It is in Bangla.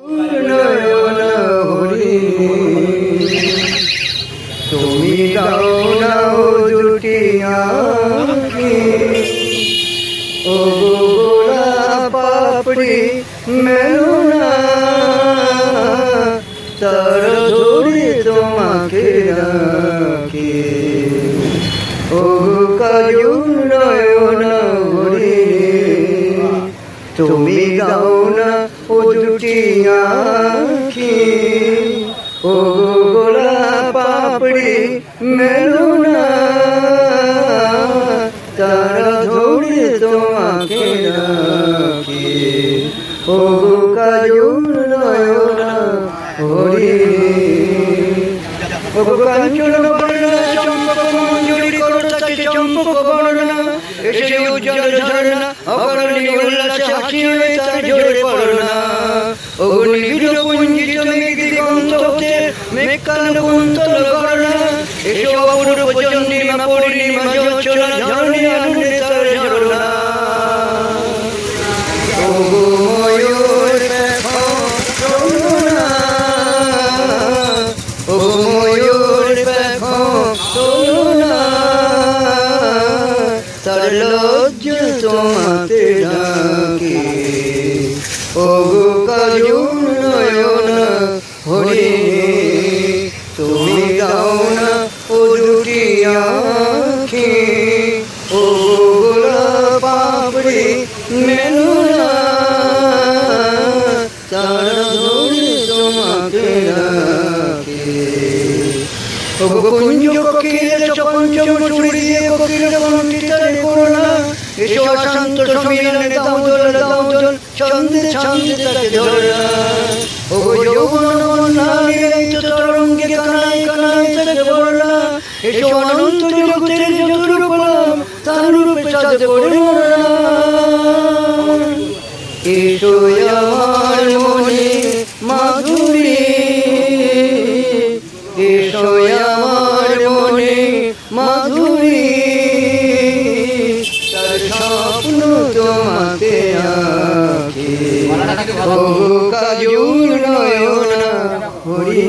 নয়ন হরি তুমি গাও নাও দুটি আঁখি ও গোলাপ পাপড়ি মেলো না তার ধরে তোমাকে রাখি ও কাজল নয়ন হরি তুমি গাও না ও দুটি আঁখি ও গোলাপ পাপড়ি মেলো না তারা ধরে তোমাকে রাখি ও কাজল নয়ন হরি ও কাঞ্চন বর্ণা চম্পক মঞ্জুরি করতাকে চম্পক বর্ণা এসে উজ্জ্বল ঝরনা অকরণী উল্লাসে হাসি হয়ে তার ঝরে পড়না ও নিবিড় পুঞ্জিত মেঘ দিগন্ত হতে মেঘকান কুন্তল করনা এসে অপূর্ব চন্দ্রিমা পূর্ণিমা ঝরনা ঝরণী আনন্দে তার ঝরনা ও ময়ূর দেখো শোনো না ও ময়ূর দেখো শোনো না তার লজ্জ তোমাতে ডাকে ও কাজল নয়ন হরি তুমি গাও না ও দুটি আঁখি ও গোলাপ পাপড়ি মেলো না তারা ধরে তোমাকে রাখে ও কুঞ্জ কোকিলের পঞ্চম চুড়ি দিয়ে কোকিলের বন্টিটারে করোনা এসো অশান্ত সমীরণে দাও দোল ছন্দে ছন্দে তাকে ধরা ও যৌবন বন্যা নিরাইত তরঙ্গে কানায় কানায় তাকে বলনা এসো অনন্ত জগতের যত রূপ নাম তার রূপে সাজে করে মরনা এসো আমার মনে মাধুরী এসো আমার মনে মাধুরী তার স্বপ্ন তোমাকে আঁকে ও কাজল নয়ন হরি।